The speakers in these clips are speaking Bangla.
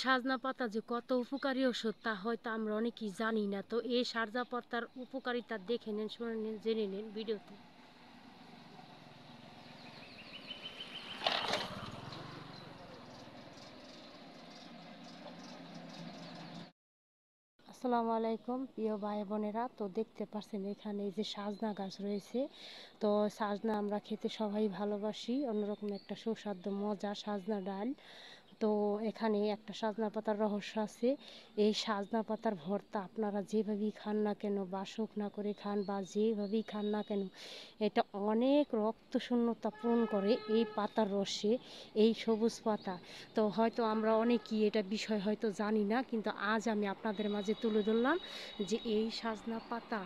সাজনা পাতা যে কত উপকারী ওষুধ তা হয়তো আমরা অনেকেই জানি না। তো এই সাজনা পাতার উপকারিতা দেখে নেন, শুনে নেন, জেনে নেন ভিডিওতে। আসসালামু আলাইকুম প্রিয় ভাই বোনেরা। তো দেখতে পাচ্ছেন এখানে এই যে সাজনা গাছ রয়েছে। তো সাজনা আমরা খেতে সবাই ভালোবাসি, অন্যরকম একটা সুস্বাদু মজা সাজনা ডাল। তো এখানে একটা সাজনা পাতার রহস্য আছে। এই সাজনা পাতার ভর্তা আপনারা যেভাবেই খান না কেন, বা শুকনা করে খান বা যেভাবেই খান না কেন, এটা অনেক রক্ত শূন্যতা পূরণ করে এই পাতার রসে, এই সবুজ পাতা। তো হয়তো আমরা অনেকেই এটা বিষয় হয়তো জানি না, কিন্তু আজ আমি আপনাদের মাঝে তুলে ধরলাম যে এই সাজনা পাতা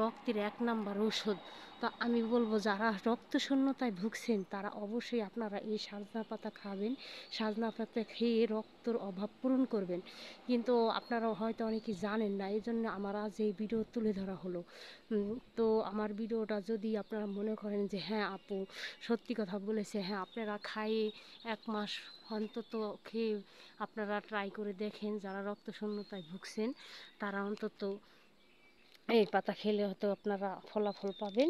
রক্তের 1 নাম্বার ঔষধ। তো আমি বলবো যারা রক্ত শূন্যতায় ভুগছেন তারা অবশ্যই আপনারা এই সাজনা পাতা খাবেন। সাজনা পাতা খেয়ে রক্তর অভাব পূরণ করবেন। কিন্তু আপনারা হয়তো অনেকেই জানেন না, এই জন্য আমার আজ এই ভিডিও তুলে ধরা হলো। তো আমার ভিডিওটা যদি আপনারা মনে করেন যে হ্যাঁ আপু সত্যি কথা বলেছে, হ্যাঁ আপনারা খাইয়ে 1 মাস অন্তত খেয়ে আপনারা ট্রাই করে দেখেন, যারা রক্ত শূন্যতায় ভুগছেন তারা অন্তত এই পাতা খেলে হয়তো আপনারা ফলাফল পাবেন।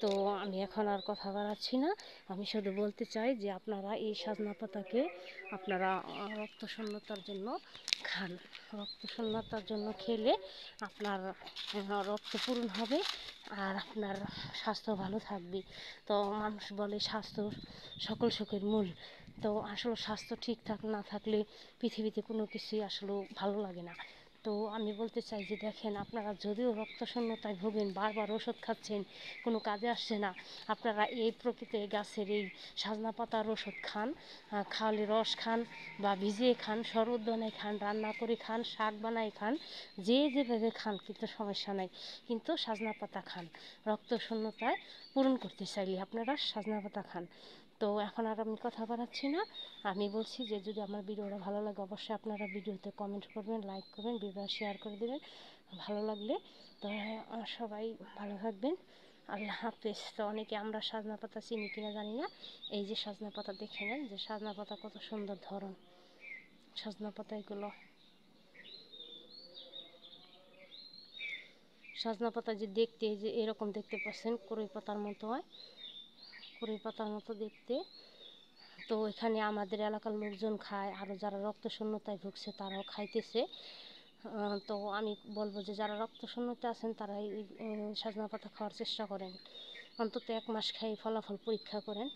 তো আমি এখন আর কথা বাড়াচ্ছি না, আমি শুধু বলতে চাই যে আপনারা এই সাজনা পাতাকে আপনারা রক্তশূন্যতার জন্য খান। রক্তশূন্যতার জন্য খেলে আপনার রক্ত পূরণ হবে আর আপনার স্বাস্থ্য ভালো থাকবে। তো মানুষ বলে স্বাস্থ্য সকল সুখের মূল। তো আসলে স্বাস্থ্য ঠিকঠাক না থাকলে পৃথিবীতে কোনো কিছুই আসলে ভালো লাগে না। তো আমি বলতে চাই যে দেখেন, আপনারা যদিও রক্তশূন্যতায় ভোগেন, বারবার ওষুধ খাচ্ছেন, কোনো কাজে আসছে না, আপনারা এই প্রকৃতির গাছের এই সাজনা পাতার ওষুধ খান। খাওয়ালে রস খান বা ভিজিয়ে খান, শরবত বানায় খান, রান্না করে খান, শাক বানায় খান, যে যেভাবে খান কিন্তু সমস্যা নাই, কিন্তু সাজনা পাতা খান। রক্তশূন্যতায় পূরণ করতে চাইলে আপনারা সাজনা পাতা খান। তো এখন আর আমি কথা বাড়াচ্ছি না, আমি বলছি যে যদি আমার ভিডিওটা ভালো লাগে অবশ্যই আপনারা ভিডিওতে কমেন্ট করবেন, লাইক করবেন, ভিডিও শেয়ার করে দেবেন ভালো লাগলে। তো সবাই ভালো থাকবেন, আল্লাহ হাফেজ। তো অনেকে আমরা সাজনা পাতা চিনি কিনা জানি না, এই যে সাজনা পাতা দেখে নেন যে সাজনা পাতা কত সুন্দর ধরন সাজনা পাতা। এগুলো সাজনা পাতা যে দেখতে যে এরকম দেখতে পাচ্ছেন, কড়ই পাতার মতো হয়, কড়ই পাতার মতো দেখতে। তো এখানে আমাদের এলাকার লোকজন খায়, আরও যারা রক্তশূন্যতায় ভুগছে তারাও খাইতেছে। তো আমি বলবো যে যারা রক্তশূন্যতা আছেন তারা এই সাজনা পাতা খাওয়ার চেষ্টা করেন, অন্তত 1 মাস খাই ফলাফল পরীক্ষা করেন।